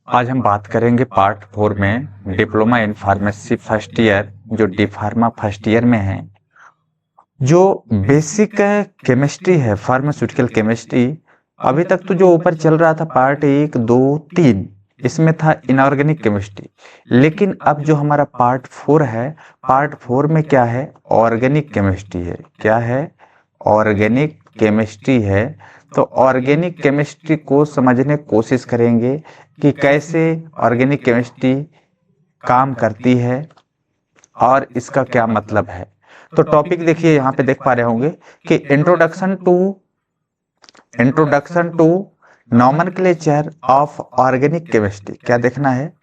आज हम बात करेंगे पार्ट 4 में diploma in pharmacy first year जो डी फार्मा फर्स्ट ईयर में है। जो बेसिक केमिस्ट्री है, फार्मास्यूटिकल केमिस्ट्री, अभी तक तो जो ऊपर चल रहा था पार्ट 1, 2, 3, इसमें था इनऑर्गेनिक केमिस्ट्री। लेकिन अब जो हमारा पार्ट 4 है, पार्ट 4 में क्या है? ऑर्गेनिक केमिस्ट्री है। क्या है? ऑर्गेनिक केमिस्ट्री है। तो ऑर्गेनिक केमिस्ट्री को समझने की कोशिश करेंगे कि कैसे ऑर्गेनिक केमिस्ट्री काम करती है और इसका क्या मतलब है। तो टॉपिक देखिए, यहाँ पे देख पा रहे होंगे कि introduction to nomenclature of organic chemistry. क्या देखना है?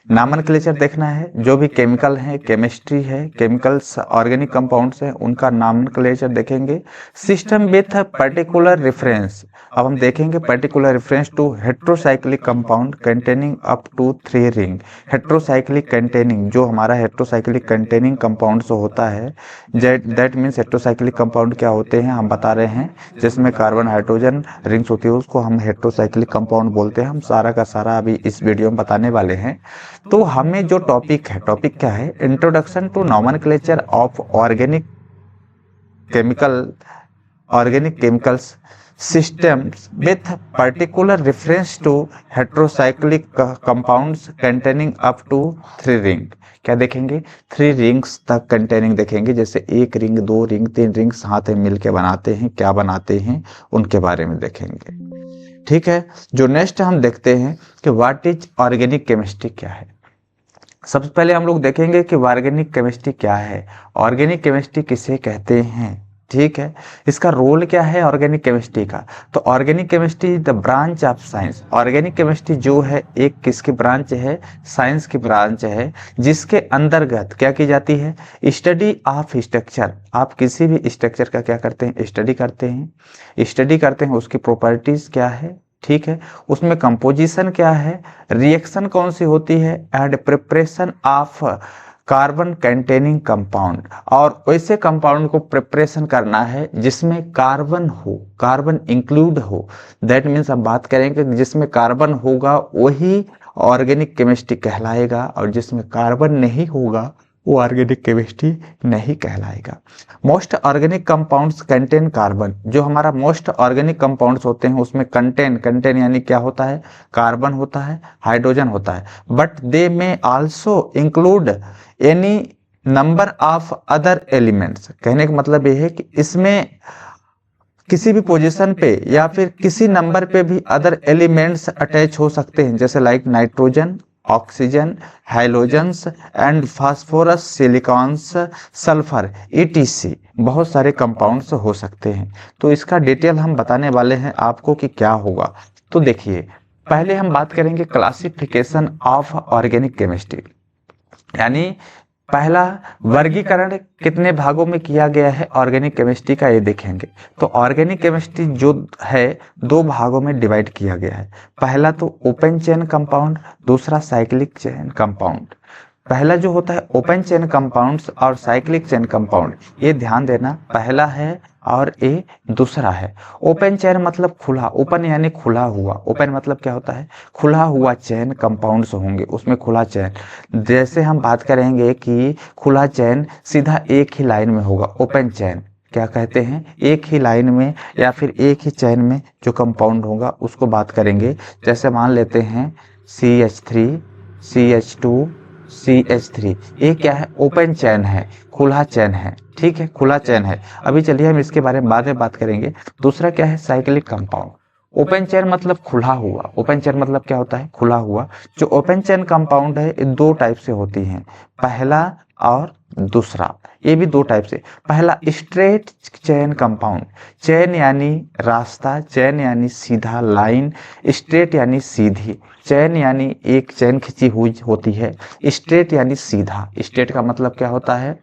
नॉमेनक्लेचर देखना है। जो भी केमिकल है, केमिस्ट्री है, केमिकल्स ऑर्गेनिक कंपाउंड्स हैं, उनका नॉमेनक्लेचर देखेंगे। System with particular reference. अब हम देखेंगे particular reference to heterocyclic compound containing up to 3 ring. Heterocyclic containing, जो हमारा हेट्रोसाइक्लिक कंटेनिंग कंपाउंड जो होता है, दैट मीन्स हेट्रोसाइक्लिक कंपाउंड क्या होते हैं हम बता रहे हैं। जिसमें कार्बन हाइड्रोजन रिंग्स होती है उसको हम हेट्रोसाइक्लिक कंपाउंड बोलते हैं। हम सारा का सारा अभी इस वीडियो में बताने वाले हैं। तो हमें जो टॉपिक है, टॉपिक क्या है? Introduction to nomenclature of organic chemicals systems with particular reference to heterocyclic compounds containing up to 3 ring। क्या देखेंगे? 3 रिंग्स तक कंटेनिंग देखेंगे। जैसे 1 रिंग, 2 रिंग, 3 रिंग साथ में मिलके बनाते हैं, क्या बनाते हैं उनके बारे में देखेंगे। ठीक है। जो नेक्स्ट हम देखते हैं कि व्हाट इज ऑर्गेनिक केमिस्ट्री क्या है। सबसे पहले हम लोग देखेंगे कि ऑर्गेनिक केमिस्ट्री क्या है, ऑर्गेनिक केमिस्ट्री किसे कहते हैं। ठीक है। इसका रोल क्या है ऑर्गेनिक केमिस्ट्री का? तो organic chemistry the branch of science. Organic chemistry जो है एक किसकी ब्रांच है? साइंस की ब्रांच है, जिसके अंतर्गत क्या की जाती है? Study of structure. आप किसी भी स्ट्रक्चर का क्या करते हैं? स्टडी करते हैं। उसकी प्रॉपर्टीज क्या है, ठीक है, उसमें कंपोजिशन क्या है, रिएक्शन कौन सी होती है, and preparation of carbon containing compound. और वैसे कंपाउंड को प्रिपरेशन करना है जिसमें कार्बन हो, कार्बन इंक्लूड हो। दैट मीन्स हम बात करेंगे जिसमें कार्बन होगा वही ऑर्गेनिक केमिस्ट्री कहलाएगा, और जिसमें कार्बन नहीं होगा वो ऑर्गेनिक केमिस्ट्री नहीं कहलाएगा। Most organic compounds contain carbon. जो हमारा मोस्ट ऑर्गेनिक कंपाउंड्स होते हैं उसमें कंटेन यानी क्या होता है? कार्बन होता है, हाइड्रोजन होता है। बट दे में also include any number of other elements. कहने का मतलब ये है कि इसमें किसी भी पोजीशन पे या फिर किसी नंबर पे भी अदर एलिमेंट्स अटैच हो सकते हैं, जैसे like nitrogen, oxygen, hydrogens and phosphorus, silicones, sulphur, etc. बहुत सारे कंपाउंड्स हो सकते हैं। तो इसका डिटेल हम बताने वाले हैं आपको कि क्या होगा। तो देखिए, पहले हम बात करेंगे क्लासिफिकेशन ऑफ ऑर्गेनिक केमिस्ट्री, यानी पहला वर्गीकरण कितने भागों में किया गया है ऑर्गेनिक केमिस्ट्री का, ये देखेंगे। तो ऑर्गेनिक केमिस्ट्री जो है 2 भागों में डिवाइड किया गया है। पहला तो ओपन चेन कंपाउंड, दूसरा साइक्लिक चेन कंपाउंड। पहला जो होता है ओपन चेन कंपाउंड्स और साइक्लिक चेन कंपाउंड, ये ध्यान देना, पहला है और ये दूसरा है। ओपन चेन मतलब खुला, ओपन यानी खुला हुआ। ओपन मतलब क्या होता है? खुला हुआ चेन कंपाउंड्स होंगे उसमें, खुला चेन। जैसे हम बात करेंगे कि खुला चेन सीधा एक ही लाइन में होगा, ओपन चेन क्या कहते हैं? एक ही लाइन में या फिर एक ही चेन में जो कंपाउंड होगा उसको बात करेंगे। जैसे मान लेते हैं CH3, CH2, CH3, ये क्या है? ओपन चेन है, खुला चेन है। ठीक है, खुला चेन है। अभी चलिए हम इसके बारे में बाद में बात करेंगे। दूसरा क्या है? Cyclic compound. ओपन चेन मतलब खुला हुआ, ओपन चेन मतलब क्या होता है? खुला हुआ। जो ओपन चेन कंपाउंड है ये 2 टाइप से होती हैं, पहला और दूसरा। ये भी 2 टाइप से। पहला स्ट्रेट चेन कंपाउंड। चेन यानी रास्ता, चेन यानी सीधा लाइन, स्ट्रेट यानी सीधी। चेन यानी एक चेन खींची हुई होती है, स्ट्रेट यानी सीधा। स्ट्रेट का मतलब क्या होता है?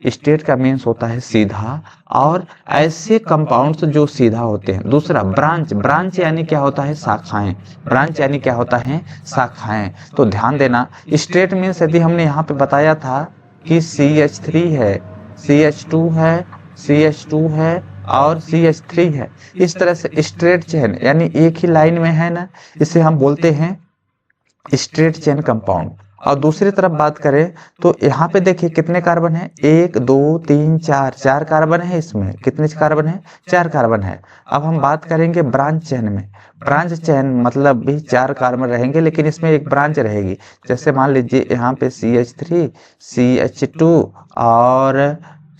स्ट्रेट का मीन्स होता है सीधा, और ऐसे कंपाउंड्स जो सीधा होते हैं। दूसरा ब्रांच, ब्रांच यानी क्या होता है? शाखाएं। ब्रांच यानी क्या होता है? शाखाएं। तो ध्यान देना, स्ट्रेट मीन्स यदि हमने यहाँ पे बताया था कि CH3 है, CH2 है, CH2 है और CH3 है, इस तरह से स्ट्रेट चेन यानी एक ही लाइन में है ना, इसे हम बोलते हैं स्ट्रेट चेन कंपाउंड। और दूसरी तरफ बात करें तो यहाँ पे देखिए कितने कार्बन है, 1 2 3 4, 4 कार्बन है। इसमें कितने कार्बन है, 4 कार्बन है। अब हम बात करेंगे ब्रांच चेन में। ब्रांच चेन मतलब भी 4 कार्बन रहेंगे, लेकिन इसमें एक ब्रांच रहेगी। जैसे मान लीजिए यहाँ पे CH3 CH2 और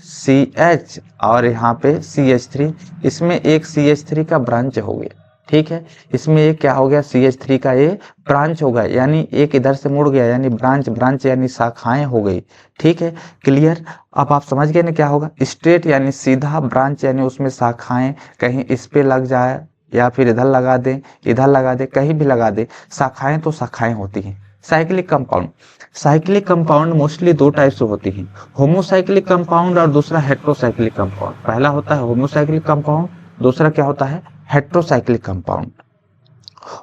CH और यहाँ पे CH3, इसमें एक CH3 का ब्रांच हो गया, ठीक है। इसमें एक क्या हो गया, CH3 का ये ब्रांच हो गया, यानी एक इधर से मुड़ गया, यानी ब्रांच, ब्रांच यानी शाखाएं हो गई, ठीक है। क्लियर। अब आप समझ गए ना क्या होगा, स्ट्रेट यानी सीधा, ब्रांच यानी उसमें शाखाएं, कहीं इस पे लग जाए या फिर इधर लगा दें, इधर लगा दे, कहीं भी लगा दे, शाखाएं तो शाखाएं होती हैं। Cyclic compound, cyclic compound mostly दो टाइप से होती हैं, होमोसाइक्लिक कंपाउंड और दूसरा हेट्रोसाइक्लिक कंपाउंड। पहला होता है होमोसाइक्लिक कंपाउंड, दूसरा क्या होता है, हेट्रोसाइक्लिक कंपाउंड।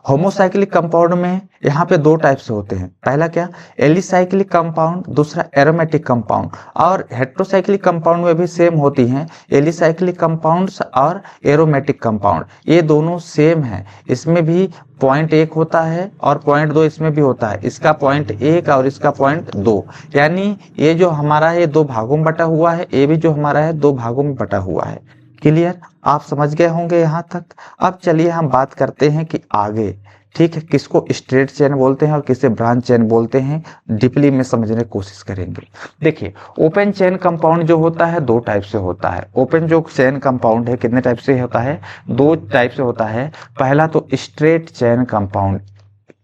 होमोसाइक्लिक कंपाउंड में यहाँ पे दो टाइप से होते हैं, पहला क्या, एलिसाइक्लिक कंपाउंड, दूसरा एरोमेटिक कंपाउंड। और हेट्रोसाइक्लिक कंपाउंड में भी सेम होती हैं, एलिसाइक्लिक कंपाउंड्स और एरोमेटिक कंपाउंड, ये दोनों सेम है। इसमें भी पॉइंट 1 होता है और पॉइंट 2 इसमें भी होता है, इसका पॉइंट 1 और इसका पॉइंट 2, यानी ये जो हमारा है 2 भागों में बटा हुआ है, ये भी जो हमारा है 2 भागों में बटा हुआ है। क्लियर, आप समझ गए होंगे यहाँ तक। अब चलिए हम बात करते हैं कि आगे, ठीक है, किसको स्ट्रेट चेन बोलते हैं और किसे ब्रांच चेन बोलते हैं, डीपली में समझने की कोशिश करेंगे। देखिए, ओपन चेन कंपाउंड जो होता है 2 टाइप से होता है। ओपन जो चेन कंपाउंड है कितने टाइप से होता है, 2 टाइप से होता है। पहला तो स्ट्रेट चेन कंपाउंड,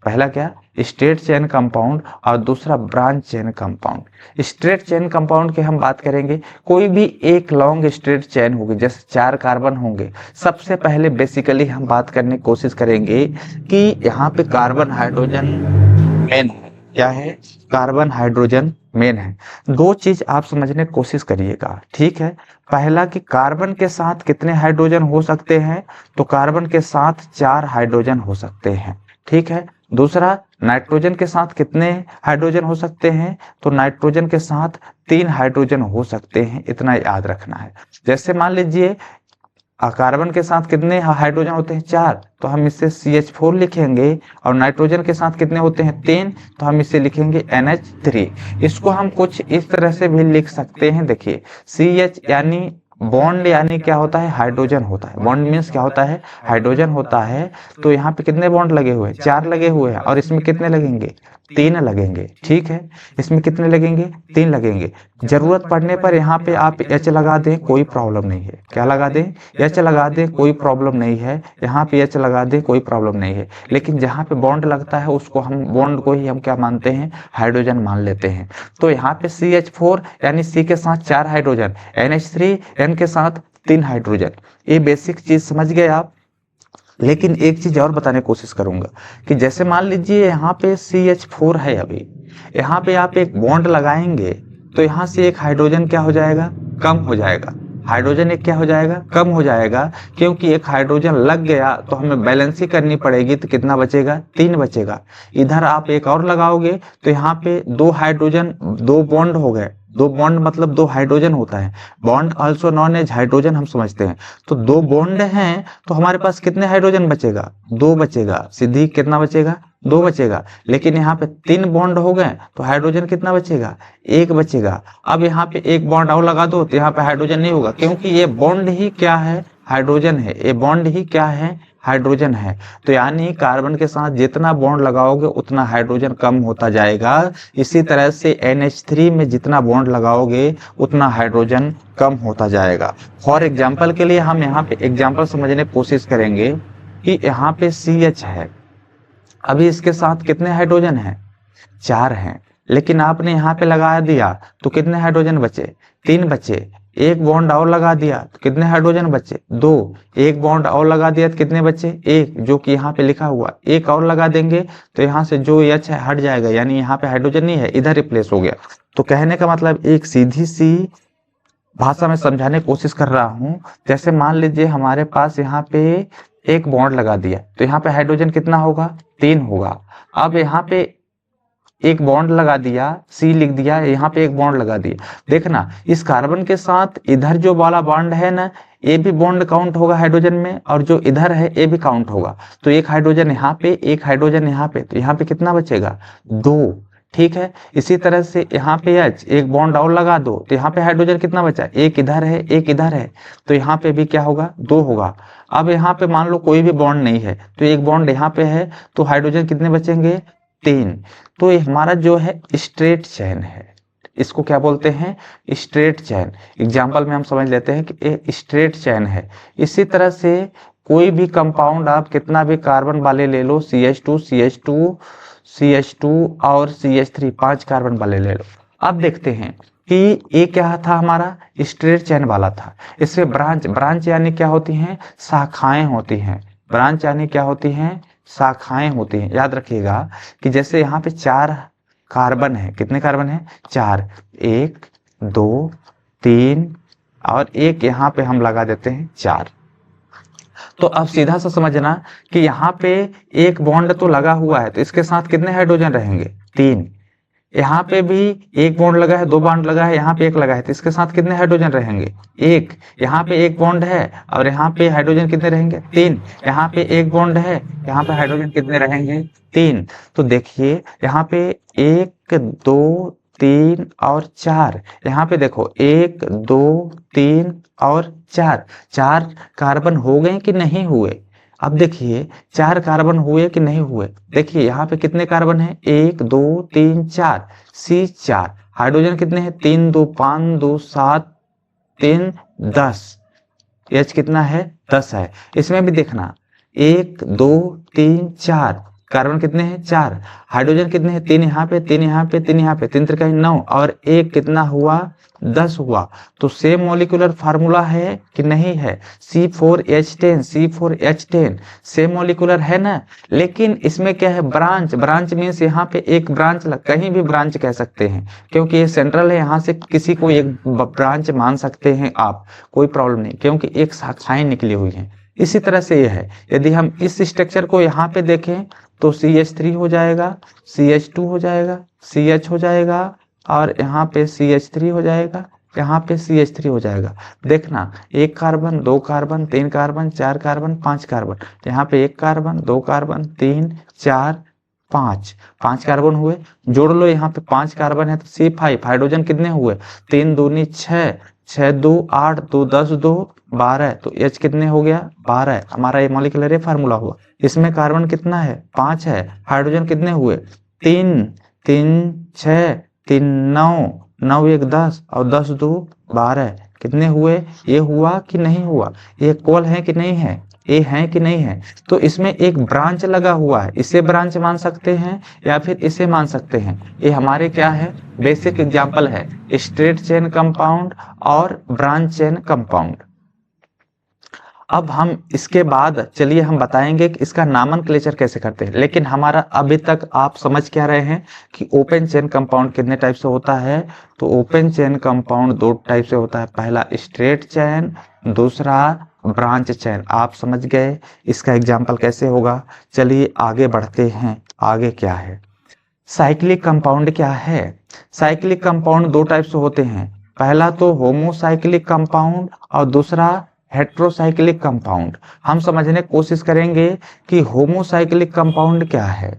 पहला क्या, स्ट्रेट चेन कंपाउंड, और दूसरा branch chain compound. Straight chain compound की हम बात करेंगे, कोई भी एक लॉन्ग स्ट्रेट चेन होगी, जैसे 4 कार्बन होंगे। सबसे पहले बेसिकली हम बात करने की कोशिश करेंगे कि यहाँ पे कार्बन हाइड्रोजन मेन है, क्या है, कार्बन हाइड्रोजन मेन है। 2 चीज आप समझने की कोशिश करिएगा, ठीक है। पहला कि कार्बन के साथ कितने हाइड्रोजन हो सकते हैं, तो कार्बन के साथ 4 हाइड्रोजन हो सकते हैं, ठीक है। दूसरा, नाइट्रोजन के साथ कितने हाइड्रोजन हो सकते हैं, तो नाइट्रोजन के साथ 3 हाइड्रोजन हो सकते हैं, इतना याद रखना है। जैसे मान लीजिए कार्बन के साथ कितने हाइड्रोजन होते हैं, 4, तो हम इससे CH4 लिखेंगे, और नाइट्रोजन के साथ कितने होते हैं, 3, तो हम इसे लिखेंगे NH3। इसको हम कुछ इस तरह से भी लिख सकते हैं, देखिए CH यानी बॉन्ड, यानी क्या होता है, हाइड्रोजन होता है। बॉन्ड मीन्स क्या होता है, हाइड्रोजन होता है। तो यहाँ पे कितने बॉन्ड लगे हुए हैं, 4 लगे हुए हैं, और इसमें कितने लगेंगे, 3 लगेंगे, ठीक है। इसमें कितने लगेंगे, 3 लगेंगे। जरूरत पड़ने पर यहाँ पे आप H लगा दें, कोई प्रॉब्लम नहीं है, क्या लगा दें, H लगा दें, कोई प्रॉब्लम नहीं है। यहाँ पे H लगा दें, कोई प्रॉब्लम नहीं है। लेकिन जहाँ पे बॉन्ड लगता है उसको हम, बॉन्ड को ही हम क्या मानते हैं, हाइड्रोजन मान लेते हैं। तो यहाँ पे CH4 यानी C के साथ 4 हाइड्रोजन, NH3 N के साथ 3 हाइड्रोजन। ये बेसिक चीज समझ गए आप। लेकिन एक चीज और बताने की कोशिश करूंगा कि जैसे मान लीजिए यहाँ पे CH4 है, अभी यहाँ पे आप एक बॉन्ड लगाएंगे, तो यहाँ से एक हाइड्रोजन क्या हो जाएगा, कम हो जाएगा। हाइड्रोजन एक क्या हो जाएगा, कम हो जाएगा, क्योंकि एक हाइड्रोजन लग गया तो हमें बैलेंस ही करनी पड़ेगी, तो कितना बचेगा, 3 बचेगा। इधर आप एक और लगाओगे तो यहाँ पे 2 हाइड्रोजन, 2 बॉन्ड हो गए। 2 बॉन्ड मतलब 2 हाइड्रोजन होता है, bond also known as hydrogen हम समझते हैं। तो 2 बॉन्ड हैं, तो हमारे पास कितने हाइड्रोजन बचेगा, 2 बचेगा, सीधी कितना बचेगा, 2 बचेगा। लेकिन यहाँ पे 3 बॉन्ड हो गए तो हाइड्रोजन कितना बचेगा, 1 बचेगा। अब यहाँ पे एक बॉन्ड और लगा दो तो यहाँ पे हाइड्रोजन नहीं होगा, क्योंकि ये बॉन्ड ही क्या है, हाइड्रोजन है। ये बॉन्ड ही क्या है, हाइड्रोजन है। तो यानी कार्बन के साथ जितना बॉन्ड लगाओगे उतना हाइड्रोजन कम होता जाएगा। इसी तरह से NH3 में जितना बॉन्ड लगाओगे उतना हाइड्रोजन कम होता जाएगा। फॉर एग्जाम्पल के लिए हम यहाँ पे एग्जाम्पल समझने की कोशिश करेंगे कि यहाँ पे CH है, अभी इसके साथ कितने हाइड्रोजन हैं, 4 हैं। लेकिन आपने यहाँ पे लगा दिया तो कितने हाइड्रोजन बचे, 3 बचे। एक बॉन्ड और लगा दिया तो कितने हाइड्रोजन बचे, 2। एक बॉन्ड और लगा दिया तो कितने बचे, 1, जो कि यहाँ पे लिखा हुआ। एक और लगा देंगे तो यहाँ से जो H है हट जाएगा, यानी यहाँ पे हाइड्रोजन नहीं है, इधर रिप्लेस हो गया। तो कहने का मतलब एक सीधी सी भाषा में समझाने की कोशिश कर रहा हूँ। जैसे मान लीजिए हमारे पास यहाँ पे एक बॉन्ड लगा दिया तो यहाँ पे हाइड्रोजन कितना होगा, 3 होगा। अब यहाँ पे एक बॉन्ड लगा दिया, C लिख दिया, यहाँ पे एक बॉन्ड लगा दिया। देखना इस कार्बन के साथ इधर जो वाला बॉन्ड है ना, ये भी बॉन्ड काउंट होगा हाइड्रोजन में, और जो इधर है ये भी काउंट होगा। तो एक हाइड्रोजन यहाँ पे, एक हाइड्रोजन यहाँ पे, तो यहाँ पे कितना बचेगा? 2। ठीक है, इसी तरह से यहाँ पे H, एक बॉन्ड और लगा दो, तो यहाँ पे हाइड्रोजन कितना बचा? एक इधर है, एक इधर है, तो यहाँ पे भी क्या होगा? 2 होगा। अब यहाँ पे मान लो कोई भी बॉन्ड नहीं है, तो एक बॉन्ड यहाँ पे है, तो हाइड्रोजन कितने बचेंगे? 3। तो ये हमारा जो है स्ट्रेट चेन है, इसको क्या बोलते हैं? Straight chain. एग्जाम्पल में हम समझ लेते हैं कि ये स्ट्रेट चेन है। इसी तरह से कोई भी कंपाउंड आप कितना भी कार्बन वाले ले लो, CH2, CH2, CH2 और CH3, 5 कार्बन वाले ले लो। अब देखते हैं कि ये क्या था? हमारा स्ट्रेट चेन वाला था। इसमें ब्रांच, ब्रांच यानी क्या होती हैं? शाखाएं होती हैं। ब्रांच यानी क्या होती हैं? शाखाएं होती हैं। याद रखिएगा कि जैसे यहाँ पे 4 कार्बन है, कितने कार्बन है? 4, 1, 2, 3 और एक यहाँ पे हम लगा देते हैं 4। तो अब सीधा सा समझना कि यहाँ पे एक बॉन्ड तो लगा हुआ है, तो इसके साथ कितने हाइड्रोजन रहेंगे? 3। यहाँ पे भी एक बॉन्ड लगा है, 2 बॉन्ड लगा है, यहाँ पे एक लगा है, तो इसके साथ कितने हाइड्रोजन रहेंगे? 1। यहाँ पे एक बॉन्ड है और यहाँ पे हाइड्रोजन कितने रहेंगे? 3। यहाँ पे एक बॉन्ड है, यहाँ पे हाइड्रोजन कितने रहेंगे? 3। तो देखिए यहाँ पे 1, 2, 3 और 4, यहाँ पे देखो 1, 2, 3 और 4, 4 कार्बन हो गए कि नहीं हुए? अब देखिए 4 कार्बन हुए कि नहीं हुए? देखिए यहाँ पे कितने कार्बन है? 1, 2, 3, 4, C4। हाइड्रोजन कितने हैं? 3, 2, 5, 2, 7, 3, 10। H कितना है? 10 है। इसमें भी देखना 1, 2, 3, 4 कार्बन कितने हैं? 4। हाइड्रोजन कितने हैं? 3 यहाँ पे, 3 यहाँ पे, 3 यहाँ पे, 3 त्रिका 9 और एक कितना हुआ? 10 हुआ। तो सेम मॉलिक्यूलर फार्मूला है कि नहीं है? C4H10, C4H10 सेम मॉलिक्यूलर है ना। लेकिन इसमें क्या है? ब्रांच। ब्रांच मीन्स यहाँ पे एक ब्रांच, कहीं भी ब्रांच कह सकते हैं, क्योंकि ये सेंट्रल है, यहाँ से किसी को एक ब्रांच मान सकते हैं आप, कोई प्रॉब्लम नहीं, क्योंकि एक शाखाएं निकली हुई हैं। इसी तरह से यह है, यदि हम इस स्ट्रक्चर को यहाँ पे देखें तो CH3 हो जाएगा, CH2 हो जाएगा, CH हो जाएगा और यहाँ पे CH3 हो जाएगा, यहाँ पे CH3 हो जाएगा। देखना 1 carbon, 2 carbon, 3 carbon, 4 carbon, 5 carbon, यहाँ पे 1 कार्बन, 2 कार्बन, 3, 4, 5 कार्बन हुए। जोड़ लो, यहाँ पे 5 कार्बन है तो C5। हाइड्रोजन कितने हुए? 3 दूनी 6, 6 2 8, 2 10, 2 12, तो H कितने हो गया? 12। हमारा ये मॉलिक्यूलर फार्मूला हुआ। इसमें कार्बन कितना है? 5 है। हाइड्रोजन कितने हुए? 3, 3 6, 3 9, 9 1 10 और 10 2 12, कितने हुए? ये हुआ कि नहीं हुआ? ये कोल है कि नहीं है? ये है कि नहीं है? तो इसमें एक ब्रांच लगा हुआ है, इसे ब्रांच मान सकते हैं या फिर इसे मान सकते हैं। ये हमारे क्या है? बेसिक एग्जांपल है, स्ट्रेट चेन कंपाउंड और ब्रांच चेन कंपाउंड। अब हम इसके बाद चलिए हम बताएंगे कि इसका नामनक्लेचर कैसे करते हैं। लेकिन हमारा अभी तक आप समझ क्या रहे हैं कि ओपन चेन कंपाउंड कितने टाइप से होता है? तो ओपन चेन कंपाउंड 2 टाइप से होता है, पहला स्ट्रेट चेन, दूसरा ब्रांच चेन। आप समझ गए इसका एग्जाम्पल कैसे होगा। चलिए आगे बढ़ते हैं। आगे क्या है? साइक्लिक कंपाउंड क्या है? साइक्लिक कंपाउंड 2 टाइप से होते हैं, पहला तो होमोसाइक्लिक कंपाउंड और दूसरा हेट्रोसाइक्लिक कंपाउंड। हम समझने की कोशिश करेंगे कि होमोसाइक्लिक कंपाउंड क्या है।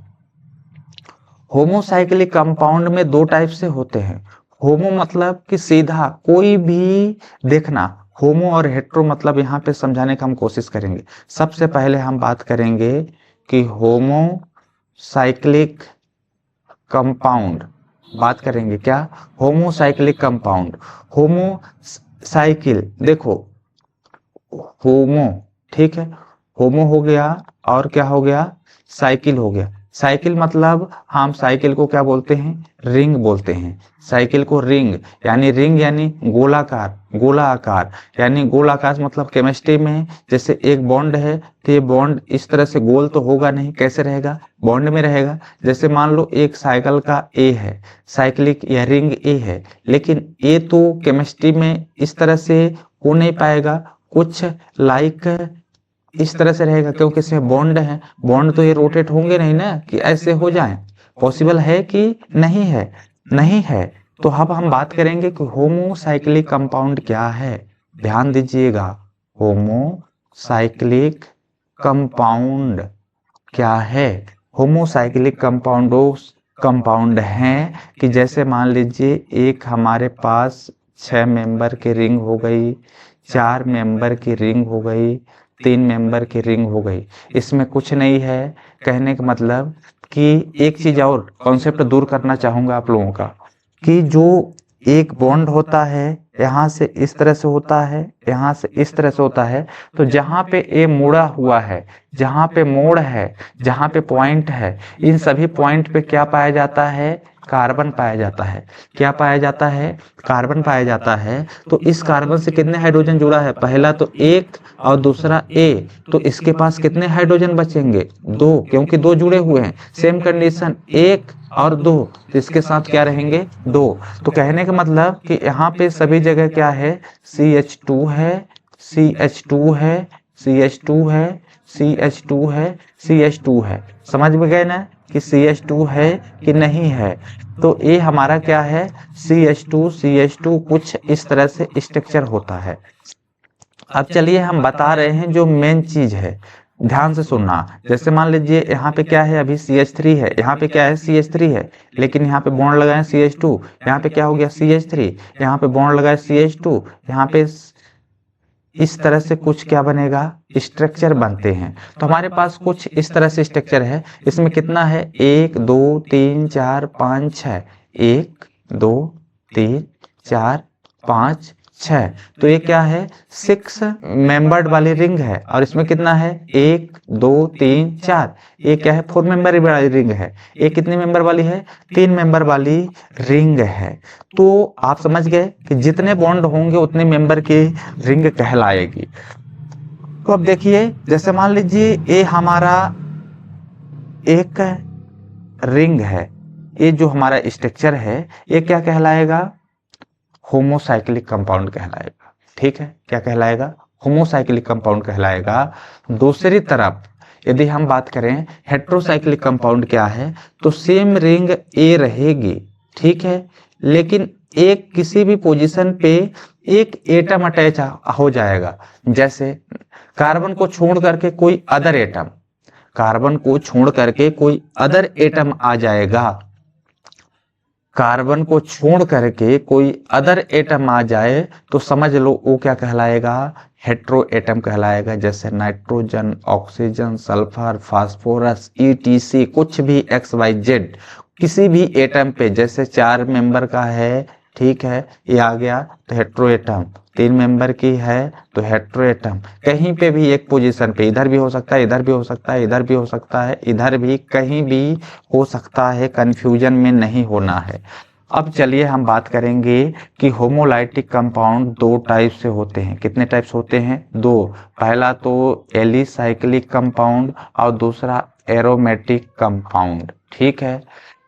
होमोसाइक्लिक कंपाउंड में 2 टाइप से होते हैं। होमो मतलब कि सीधा कोई भी, देखना होमो और हेट्रो मतलब यहाँ पे समझाने का हम कोशिश करेंगे। सबसे पहले हम बात करेंगे कि होमोसाइक्लिक कंपाउंड, बात करेंगे क्या? Homocyclic compound. होमोसाइकिल, देखो होमो, ठीक है, होमो हो गया और क्या हो गया? साइकिल हो गया। साइकिल मतलब हम साइकिल को क्या बोलते हैं? रिंग बोलते हैं। साइकिल को रिंग यानी गोलाकार, गोला आकार, यानी गोलाकार मतलब केमिस्ट्री में जैसे एक बॉन्ड है तो ये बॉन्ड इस तरह से गोल तो होगा नहीं, कैसे रहेगा? बॉन्ड में रहेगा। जैसे मान लो एक साइकिल का ए है, साइक्लिक या रिंग ए है, लेकिन ए तो केमिस्ट्री में इस तरह से हो नहीं पाएगा, कुछ लाइक इस तरह से रहेगा, क्योंकि इसमें बॉन्ड है। बॉन्ड तो ये रोटेट होंगे नहीं ना कि ऐसे हो जाएं, पॉसिबल है कि नहीं है? नहीं है। तो अब हम बात करेंगे कि होमोसाइक्लिक कंपाउंड क्या है। ध्यान दीजिएगा, होमोसाइक्लिक कंपाउंड क्या है? होमोसाइक्लिक कंपाउंड हैं कि जैसे मान लीजिए एक हमारे पास 6 मेंबर की रिंग हो गई, 4 मेंबर की रिंग हो गई, 3 मेंबर की रिंग हो गई। इसमें कुछ नहीं है। कहने का मतलब कि एक चीज और कॉन्सेप्ट दूर करना चाहूंगा आप लोगों का, कि जो एक बॉन्ड होता है यहाँ से इस तरह से होता है, यहाँ से इस तरह से होता है, तो जहाँ पे ए मुड़ा हुआ है, जहाँ पे मोड़ है, जहाँ पे पॉइंट है, इन सभी पॉइंट पे क्या पाया जाता है? कार्बन पाया जाता है। क्या पाया जाता है? कार्बन पाया जाता है। तो इस कार्बन से कितने हाइड्रोजन जुड़ा है? पहला तो एक और दूसरा ए, तो इसके पास कितने हाइड्रोजन बचेंगे? 2, क्योंकि 2 जुड़े हुए हैं। सेम कंडीशन, 1 और 2, तो इसके साथ क्या रहेंगे? 2। तो कहने का मतलब कि यहाँ पे सभी जगह क्या है? CH2 है, CH2 है, CH2 है, CH2 है, CH2 है। समझ में गए ना कि CH2 है कि नहीं है? तो ये हमारा क्या है? CH2 कुछ इस तरह से स्ट्रक्चर होता है। अब चलिए हम बता रहे हैं जो मेन चीज है, ध्यान से सुनना। जैसे मान लीजिए यहाँ पे क्या है? अभी CH3 है, यहाँ पे क्या है? CH3 है, लेकिन यहाँ पे बॉन्ड लगाए CH2, यहाँ पे क्या हो गया? CH3, यहाँ पे बॉन्ड लगाए CH2, यहाँ पे इस तरह से कुछ क्या बनेगा? स्ट्रक्चर बनते हैं। तो हमारे पास कुछ इस तरह से स्ट्रक्चर है। इसमें कितना है? 1 2 3 4 5 6, 1 2 3 4 5 6। तो ये क्या है? 6 मेंबर्ड वाली रिंग है। और इसमें कितना है? 1 2 3 4। ये क्या है? 4 मेंबर वाली रिंग है। ये कितने मेंबर वाली है? 3 मेंबर वाली रिंग है। तो आप समझ गए कि जितने बॉन्ड होंगे उतने मेंबर की रिंग कहलाएगी। तो अब देखिए, जैसे मान लीजिए ये हमारा एक रिंग है, ये जो हमारा स्ट्रक्चर है ये क्या कहलाएगा? होमोसाइक्लिक कंपाउंड कहलाएगा। ठीक है, क्या कहलाएगा? होमोसाइक्लिक कंपाउंड कहलाएगा। दूसरी तरफ यदि हम बात करें हेट्रोसाइक्लिक कंपाउंड क्या है, तो सेम रिंग ए रहेगी, ठीक है, लेकिन एक किसी भी पोजीशन पे एक एटम अटैच हो जाएगा। जैसे कार्बन को छोड़ करके कोई अदर एटम, कार्बन को छोड़ करके कोई अदर एटम आ जाएगा, कार्बन को छोड़ करके कोई अदर एटम आ जाए तो समझ लो वो क्या कहलाएगा? हेट्रो एटम कहलाएगा। जैसे nitrogen, oxygen, sulphur, phosphorus, ETC, कुछ भी XYZ किसी भी एटम पे, जैसे 4 मेंबर का है, ठीक है, ये आ गया तो हेट्रो एटम, 3 मेंबर की है तो हेट्रो एटम। कहीं पे भी एक पोजीशन पे, इधर भी हो सकता है, इधर भी हो सकता है, इधर भी हो सकता है, इधर भी, कहीं भी हो सकता है, कंफ्यूजन में नहीं होना है। अब चलिए हम बात करेंगे कि होमोलाइटिक कंपाउंड 2 टाइप से होते हैं। कितने टाइप्स होते हैं? 2। पहला तो एलिसाइक्लिक कंपाउंड और दूसरा एरोमेटिक कंपाउंड, ठीक है।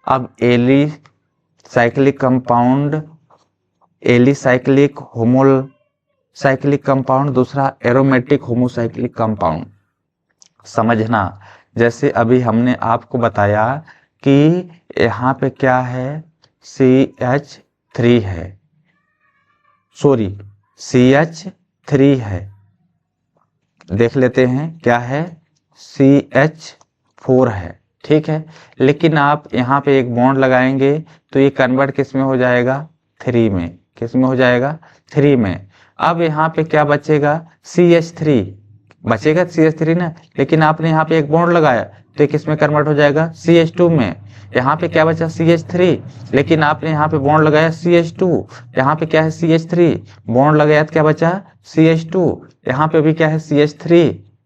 अब alicyclic compound, alicyclic homocyclic compound, दूसरा एरोमेटिक होमोसाइक्लिक कंपाउंड, समझना। जैसे अभी हमने आपको बताया कि यहाँ पे क्या है? CH3 है, सॉरी CH3 है, देख लेते हैं क्या है? CH4 है, ठीक है। लेकिन आप यहाँ पे एक बॉन्ड लगाएंगे तो ये कन्वर्ट किस में हो जाएगा? 3 में। किस में हो जाएगा? 3 में। अब यहाँ पे क्या बचेगा? CH3 बचेगा, CH3 ना, लेकिन आपने यहाँ पे एक बॉन्ड लगाया तो किस में कन्वर्ट हो जाएगा? CH2 में। यहाँ पे क्या बचा? CH3, लेकिन आपने यहाँ पे बॉन्ड लगाया CH2, यहाँ पे क्या है? CH3, बॉन्ड लगाया तो क्या बचा? CH2, यहाँ पे भी क्या है? CH3,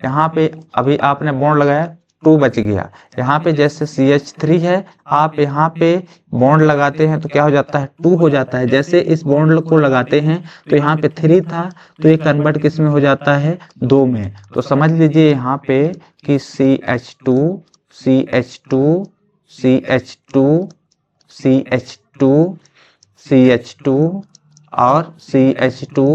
यहाँ पे अभी आपने बॉन्ड लगाया 2 बच गया। यहाँ पे जैसे CH3 है, आप यहाँ पे बॉन्ड लगाते हैं तो क्या हो जाता है? 2 हो जाता है। जैसे इस बॉन्ड को लगाते हैं तो यहाँ पे 3 था तो ये कन्वर्ट किस में हो जाता है? 2 में। तो समझ लीजिए यहाँ पे कि CH2, CH2, CH2, CH2, CH2 और CH2,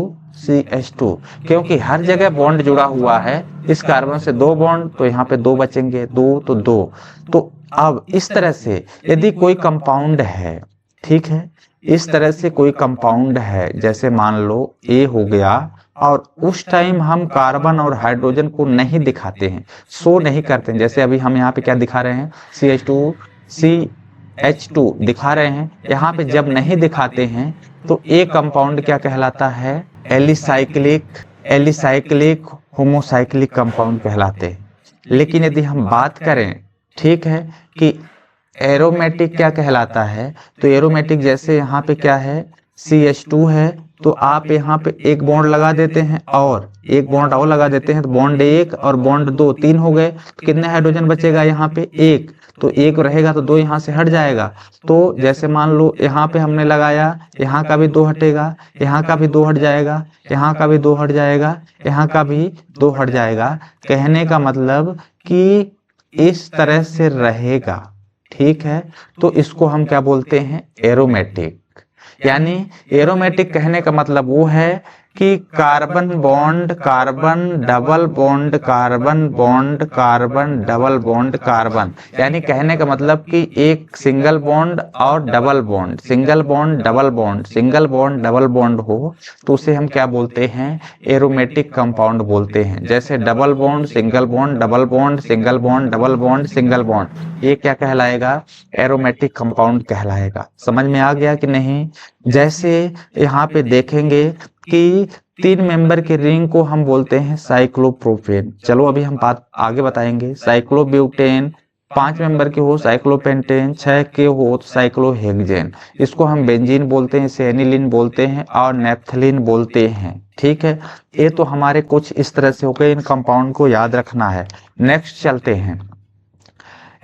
CH2, क्योंकि हर जगह बॉन्ड जुड़ा हुआ है। इस कार्बन से 2 बॉन्ड तो यहाँ पे 2 बचेंगे, 2 तो 2। तो अब इस तरह से यदि कोई कंपाउंड है, ठीक है, इस तरह से कोई कंपाउंड है, जैसे मान लो A हो गया और उस टाइम हम कार्बन और हाइड्रोजन को नहीं दिखाते हैं, शो नहीं करते हैं। जैसे अभी हम यहाँ पे क्या दिखा रहे हैं, CH2 दिखा रहे हैं। यहाँ पे जब नहीं दिखाते हैं तो ये कंपाउंड क्या कहलाता है, एलिसाइक्लिक होमोसाइक्लिक कंपाउंड कहलाते हैं। लेकिन यदि हम बात करें, ठीक है, कि एरोमेटिक क्या कहलाता है, तो एरोमेटिक जैसे यहाँ पे क्या है, CH2 है, तो आप यहाँ पे एक बॉन्ड लगा देते हैं और एक बॉन्ड और लगा देते हैं, तो बॉन्ड 1 और बॉन्ड 2 3 हो गए। तो कितने हाइड्रोजन बचेगा यहाँ पे, 1। तो 1 रहेगा तो 2 यहाँ से हट जाएगा। तो जैसे मान लो यहाँ पे हमने लगाया, यहाँ का भी 2 हटेगा, यहाँ का भी 2 हट जाएगा, यहाँ का भी 2 हट जाएगा, यहाँ का भी 2 हट जाएगा। कहने का मतलब कि इस तरह से रहेगा, ठीक है। तो इसको हम क्या बोलते हैं, एरोमेटिक। यानी एरोमेटिक कहने का मतलब वो है कि carbon bond carbon double bond carbon bond carbon double bond carbon, यानी कहने का मतलब कि एक सिंगल बॉन्ड और double bond, single bond double bond, single bond double bond हो तो उसे हम क्या बोलते हैं, एरोमेटिक कंपाउंड बोलते हैं। जैसे double bond single bond double bond single bond double bond single bond, ये क्या कहलाएगा, एरोमेटिक कंपाउंड कहलाएगा। समझ में आ गया कि नहीं। जैसे यहाँ पे देखेंगे कि 3 मेंबर के रिंग को हम बोलते हैं साइक्लोप्रोपेन। चलो अभी हम बात आगे बताएंगे। साइक्लोब्यूटेन, 5 मेंबर के हो साइक्लोपेंटेन, 6 के हो तो साइक्लोहेक्सेन। इसको हम बेंजीन बोलते हैं, इसे एनिलीन बोलते हैं और नेप्थलीन बोलते हैं, ठीक है। ये तो हमारे कुछ इस तरह से हो गए, इन कंपाउंड को याद रखना है। नेक्स्ट चलते हैं,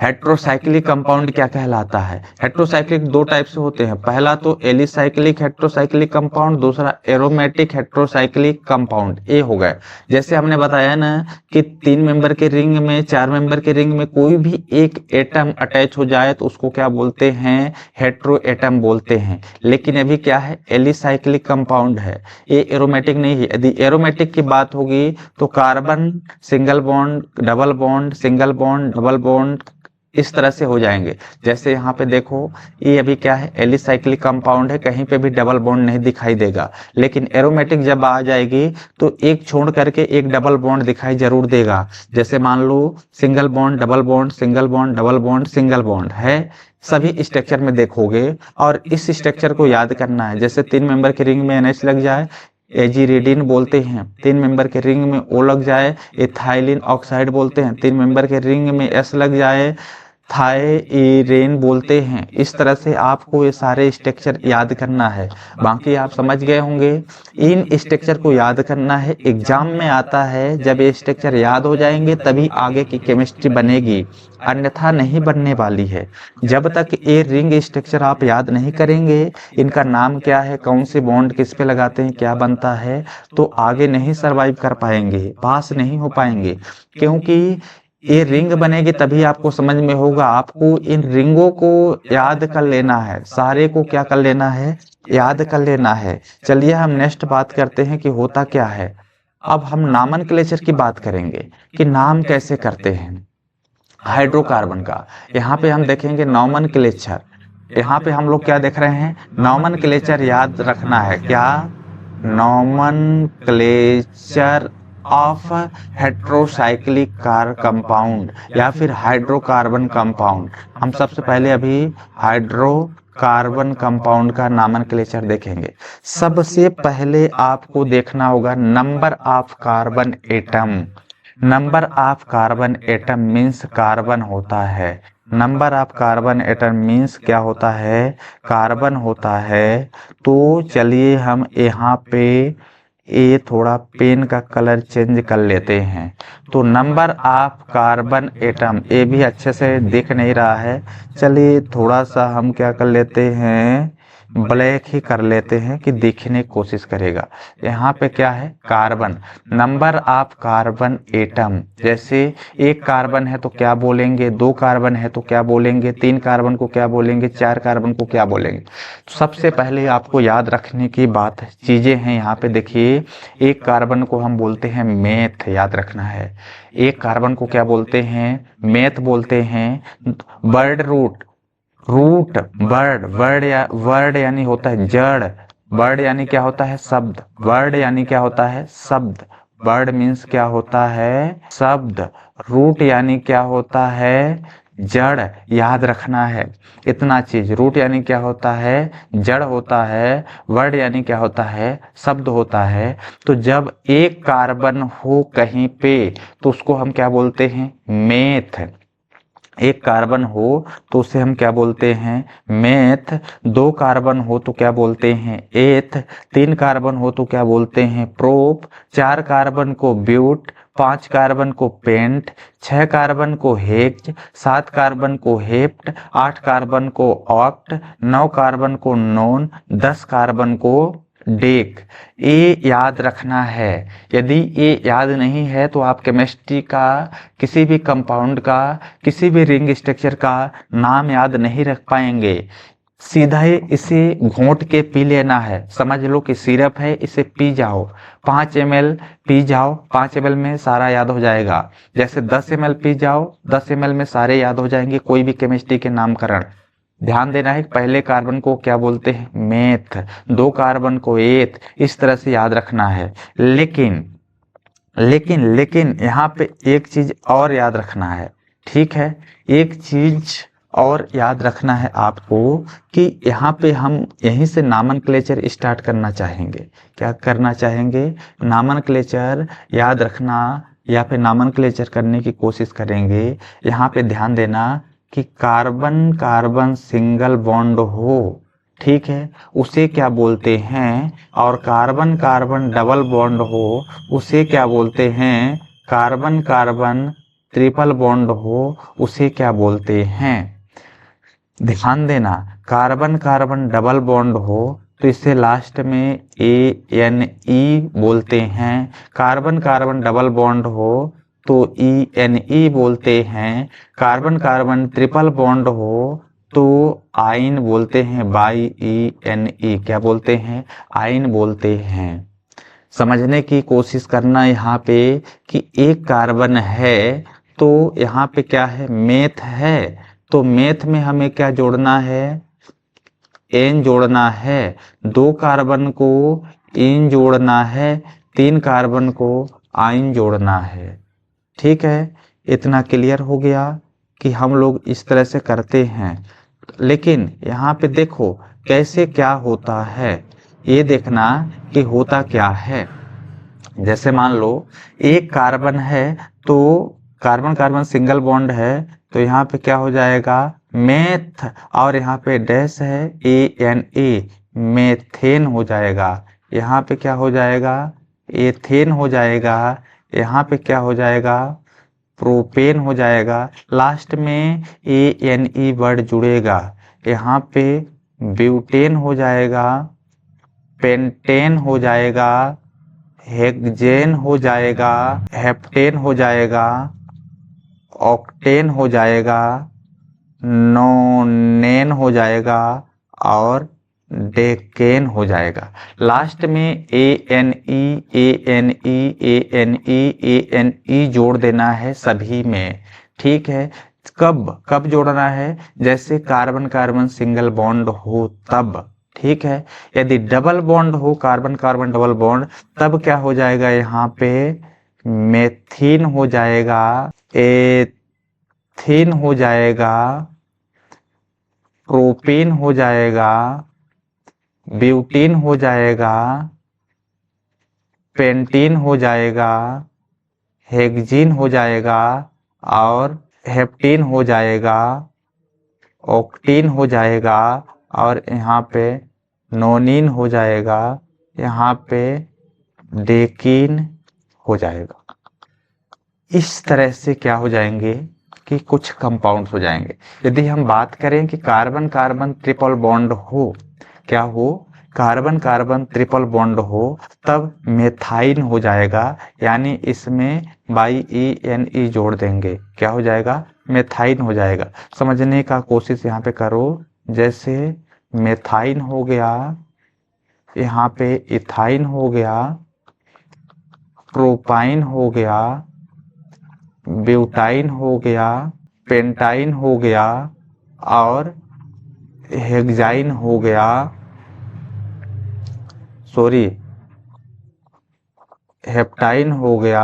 हेट्रोसाइक्लिक कंपाउंड क्या कहलाता है। हेट्रोसाइक्लिक 2 टाइप से होते हैं, पहला तो एलिसाइक्लिक हेट्रोसाइक्लिक कंपाउंड, दूसरा एरोमेटिक हेट्रोसाइक्लिक कंपाउंड। ये हो गए। जैसे हमने बताया ना कि 3 मेंबर के रिंग में, 4 मेंबर के रिंग में कोई भी एक एटम अटैच हो जाए तो उसको क्या बोलते हैं, हेट्रो एटम बोलते हैं। लेकिन अभी क्या है, एलिसाइक्लिक कंपाउंड है, ये एरोमेटिक नहीं है। यदि एरोमेटिक की बात होगी तो carbon single bond double bond single bond double bond इस तरह से हो जाएंगे। जैसे यहाँ पे देखो, ये अभी क्या है, एलिसाइक्लिक कंपाउंड है, कहीं पे भी डबल बॉन्ड नहीं दिखाई देगा। लेकिन एरोमेटिक जब आ जाएगी तो एक छोड़ करके एक डबल बॉन्ड दिखाई जरूर देगा। जैसे मान लो single bond double bond single bond double bond single bond है, सभी स्ट्रक्चर में देखोगे। और इस स्ट्रक्चर को याद करना है। जैसे 3 मेंबर के रिंग में NH लग जाए, एजिरिडीन बोलते हैं। 3 मेंबर के रिंग में O लग जाए, इथाइलिन ऑक्साइड बोलते हैं। 3 मेंबर के रिंग में S लग जाए, थायरेन बोलते हैं। इस तरह से आपको ये सारे स्ट्रक्चर याद करना है। बाकी आप समझ गए होंगे। इन स्ट्रक्चर को याद करना है, एग्जाम में आता है। जब ये स्ट्रक्चर याद हो जाएंगे तभी आगे की केमिस्ट्री बनेगी, अन्यथा नहीं बनने वाली है। जब तक ये रिंग स्ट्रक्चर आप याद नहीं करेंगे, इनका नाम क्या है, कौन से बॉन्ड किस पे लगाते हैं, क्या बनता है, तो आगे नहीं सरवाइव कर पाएंगे, पास नहीं हो पाएंगे। क्योंकि ये रिंग बनेगी तभी आपको समझ में होगा। आपको इन रिंगों को याद कर लेना है, सारे को क्या कर लेना है, याद कर लेना है। चलिए हम नेक्स्ट बात करते हैं कि होता क्या है। अब हम नॉमेनक्लेचर की बात करेंगे कि नाम कैसे करते हैं हाइड्रोकार्बन का। यहाँ पे हम देखेंगे नॉमेनक्लेचर। यहाँ पे हम लोग क्या देख रहे हैं, नॉमेनक्लेचर याद रखना है। क्या, nomenclature of heterocyclic car compound या फिर हाइड्रोकार्बन कंपाउंड। हम सबसे पहले अभी हाइड्रोकार्बन कंपाउंड का नॉमेनक्लेचर देखेंगे। सबसे पहले आपको देखना होगा number of carbon atom. Number of carbon atom means carbon होता है। Number of carbon atom means क्या होता है, कार्बन होता है। तो चलिए हम यहाँ पे ये थोड़ा पेन का कलर चेंज कर लेते हैं। तो नंबर ऑफ कार्बन एटम, ये भी अच्छे से दिख नहीं रहा है, चलिए थोड़ा सा हम क्या कर लेते हैं, ब्लैक ही कर लेते हैं कि दिखने की कोशिश करेगा। यहाँ पे क्या है, carbon, number of carbon atom. जैसे 1 कार्बन है तो क्या बोलेंगे, 2 कार्बन है तो क्या बोलेंगे, 3 कार्बन को क्या बोलेंगे, 4 कार्बन को क्या बोलेंगे। सबसे पहले आपको याद रखने की बात चीजें हैं। यहाँ पे देखिए, 1 कार्बन को हम बोलते हैं मेथ, याद रखना है। 1 कार्बन को क्या बोलते हैं, मेथ बोलते हैं। Word root, root word, word यानी होता है जड़, वर्ड यानी क्या होता है? शब्द। वर्ड यानी क्या होता है? शब्द। वर्ड मीन्स क्या होता है? शब्द। रूट यानी क्या होता है? जड़। याद रखना है इतना चीज। रूट यानी क्या होता है? जड़ होता है। वर्ड यानी क्या होता है? शब्द होता है। तो जब एक कार्बन हो कहीं पे तो उसको हम क्या बोलते हैं? मेथ। एक कार्बन हो तो उसे हम क्या बोलते हैं? मेथ। दो कार्बन हो तो क्या बोलते हैं? एथ। तीन कार्बन हो तो क्या बोलते हैं? प्रोप। चार कार्बन को ब्यूट। पांच कार्बन को पेंट। छह कार्बन को हेक्ट। सात कार्बन को हेप्ट। आठ कार्बन को ऑक्ट। नौ कार्बन को नोन। 10 कार्बन को डेक। ये याद रखना है। यदि ये याद नहीं है तो आप केमिस्ट्री का किसी भी कंपाउंड का, किसी भी रिंग स्ट्रक्चर का नाम याद नहीं रख पाएंगे। सीधा ही इसे घोंट के पी लेना है। समझ लो कि सिरप है, इसे पी जाओ। 5 ml पी जाओ, 5 ml में सारा याद हो जाएगा। जैसे 10 ml पी जाओ, 10 ml में सारे याद हो जाएंगे, कोई भी केमिस्ट्री के नामकरण। ध्यान देना है पहले कार्बन को क्या बोलते हैं? मेथ। दो कार्बन को एथ। इस तरह से याद रखना है। लेकिन लेकिन लेकिन यहाँ पे एक चीज और याद रखना है। ठीक है, एक चीज और याद रखना है आपको कि यहाँ पे हम यहीं से नामनक्लेचर स्टार्ट करना चाहेंगे। क्या करना चाहेंगे? नामनक्लेचर याद रखना, या फिर नामनक्लेचर करने की कोशिश करेंगे। यहाँ पे ध्यान देना कि कार्बन कार्बन सिंगल बॉन्ड हो, ठीक है, उसे क्या बोलते हैं? और कार्बन कार्बन डबल बॉन्ड हो उसे क्या बोलते हैं? कार्बन कार्बन ट्रिपल बॉन्ड हो उसे क्या बोलते हैं? ध्यान देना, कार्बन कार्बन डबल बॉन्ड हो तो इसे लास्ट में ANE बोलते हैं। कार्बन कार्बन डबल बॉन्ड हो तो ENE बोलते हैं। कार्बन कार्बन ट्रिपल बॉन्ड हो तो आइन बोलते हैं, BIENE। क्या बोलते हैं? आइन बोलते हैं। समझने की कोशिश करना यहाँ पे कि एक कार्बन है तो यहाँ पे क्या है? मेथ है। तो मेथ में हमें क्या जोड़ना है? एन जोड़ना है। दो कार्बन को इन जोड़ना है। तीन कार्बन को आइन जोड़ना है। ठीक है, इतना क्लियर हो गया कि हम लोग इस तरह से करते हैं। लेकिन यहाँ पे देखो कैसे क्या होता है, ये देखना कि होता क्या है। जैसे मान लो एक कार्बन है तो कार्बन कार्बन सिंगल बॉन्ड है तो यहाँ पे क्या हो जाएगा? मेथ। और यहाँ पे डैश है ANA, मेथेन हो जाएगा। यहाँ पे क्या हो जाएगा? एथेन हो जाएगा। यहाँ पे क्या हो जाएगा? प्रोपेन हो जाएगा। लास्ट में ANE वर्ड जुड़ेगा। यहाँ पे ब्यूटेन हो जाएगा, पेंटेन हो जाएगा, हेक्सेन हो जाएगा, हेप्टेन हो जाएगा, ऑक्टेन हो जाएगा, नोनेन हो जाएगा और डेकेन हो जाएगा। लास्ट में ANE ANE ANE ANE जोड़ देना है सभी में। ठीक है, कब कब जोड़ना है? जैसे कार्बन कार्बन सिंगल बॉन्ड हो तब। ठीक है, यदि डबल बॉन्ड हो, कार्बन कार्बन डबल बॉन्ड, तब क्या हो जाएगा? यहाँ पे मेथिन हो जाएगा, एथिन हो जाएगा, प्रोपेन हो जाएगा, ब्यूटीन हो जाएगा, पेंटीन हो जाएगा, हेक्सीन हो जाएगा और हेप्टीन हो जाएगा, ऑक्टीन हो जाएगा और यहाँ पे नोनिन हो जाएगा, यहाँ पे डेकीन हो जाएगा। इस तरह से क्या हो जाएंगे कि कुछ कंपाउंड्स हो जाएंगे। यदि हम बात करें कि कार्बन कार्बन ट्रिपल बॉन्ड हो, क्या हो? कार्बन कार्बन ट्रिपल बॉन्ड हो तब मेथाइन हो जाएगा, यानी इसमें BIENE जोड़ देंगे। क्या हो जाएगा? मेथाइन हो जाएगा। समझने का कोशिश यहाँ पे करो। जैसे मेथाइन हो गया, यहाँ पे इथाइन हो गया, प्रोपाइन हो गया, ब्यूटाइन हो गया, पेंटाइन हो गया और हेक्साइन हो गया। सॉरी हेप्टाइन हो गया,